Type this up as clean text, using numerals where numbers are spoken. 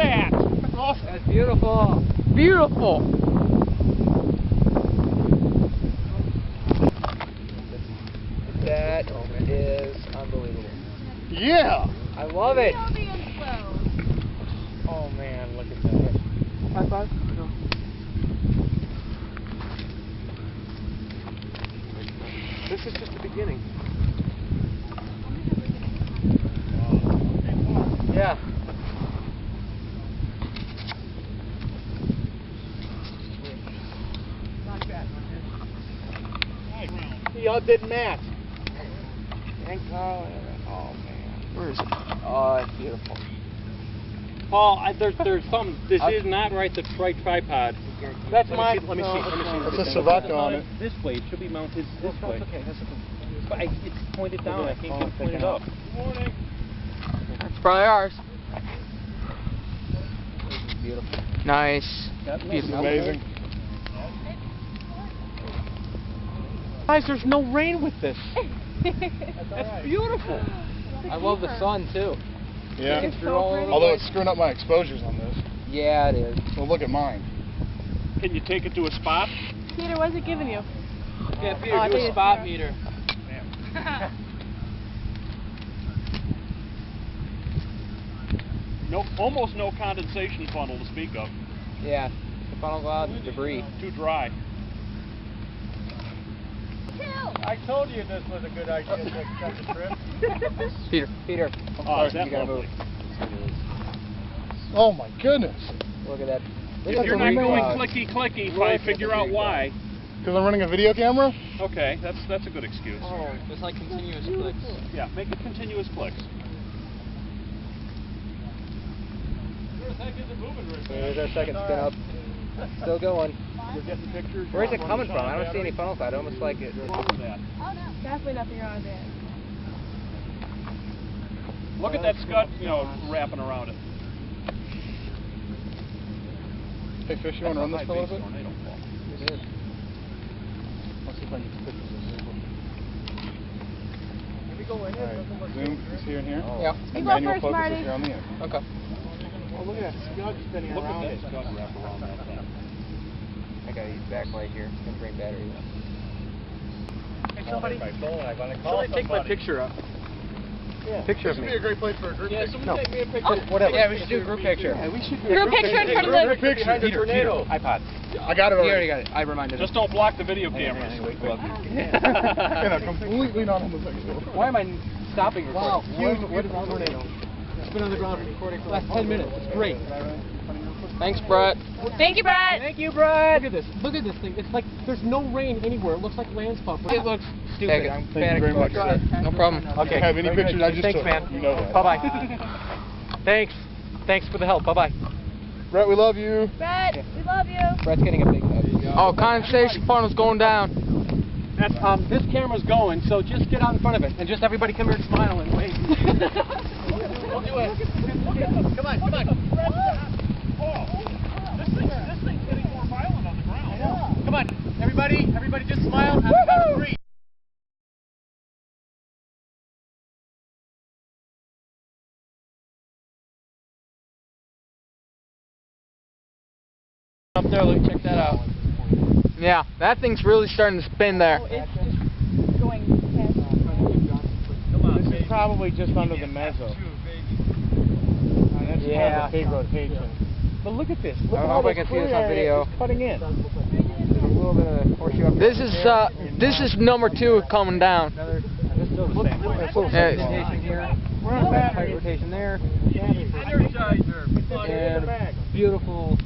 that! That's beautiful. Beautiful. That is unbelievable. Yeah! I love it. Oh man, look at that. High five. This is just the beginning. Yeah. Y'all did math. And Carl. Oh man. Where is it? Oh, it's beautiful. Paul, there's something. This is not right. The right tripod. That's my. Let me see. That's a Sirvatka on it. This way. It should be mounted this way. Okay, that's okay. But it's pointed down. I can't get it pointed up. Morning. That's probably ours. This is beautiful. Nice. This is Beautiful. amazing. Guys, there's no rain with this. That's beautiful. I love the sun too. Yeah. It's so pretty. Although it's screwing up my exposures on this. Yeah, it is. Well, look at mine. Can you take it to a spot? Peter, what's it giving you? Yeah, Peter, I do think a it's spot zero. meter. No, almost no condensation funnel to speak of. Yeah, the funnel cloud and debris. Too dry. I told you this was a good idea to accept the trip. Peter, Oh, is that you gotta lovely? move. Oh my goodness. Look at that. If you're not going clicky if I figure out why. Because I'm running a video camera? Okay, that's a good excuse. Oh, just like continuous clicks. Yeah, make it continuous clicks. There's our second spin up. Still going. You're getting pictures. Where's it coming from? I don't see any funnel cloud. Almost like it. Definitely nothing wrong there. Look at that scud, wrapping around it. Hey, Fish, you want to run this for a little bit? Tornado fault. It is. Let's see if I can get some pictures of this. Alright, Zoom, you see in here? Yeah. You And go manual first, focus Marty. is here on the end. Okay. Oh, look at that scud spinning Look around at it. that scud wrap around that thing. I gotta use backlight here. It's gonna bring batteries. Hey, somebody take my picture up. Yeah. Picture this of would me. be a great place for a group picture. Take me a picture. Whatever. Yeah, we should do a group picture. Yeah, we should do Group picture in front of the... group picture. Behind the tornado. iPod. I got it You already. already got it. I reminded Just him. don't block the video cameras. In a completely non-homosexual. Why am I stopping Wow, recording? what is tornado? It's been on the ground recording for the last 10 minutes. It's great. Thanks, Brett. Thank you, Brett. Thank you, Brad. Look at this. Look at this thing. It's like there's no rain anywhere. It looks like landslide. It looks stupid. I'm Thank you very much, sir. No problem. Okay. If I have any pictures, I just Thanks, took. man. You know that. Bye-bye. Thanks for the help. Bye-bye. Brett, we love you. Brett, we love you. Brett's getting a big hug. Oh, condensation funnel's going down. That's this camera's going, so just get out in front of it and just everybody come here and smile and wave. We'll do it. Come on. Oh, this thing's getting more violent on the ground. Come on, everybody just smile. On the count of 3. Up there, look, check that out. Yeah, that thing's really starting to spin there. Oh, it's just going past. This is probably just under the mezzo. That's kind of a big rotation. But look at this. Look I at hope all I can this see this clear on area video. it's cutting in. There's a little bit of horseshoe up there. This is number 2 coming down. Another, still the same way. Yeah. Rotation here. Tight rotation there. And beautiful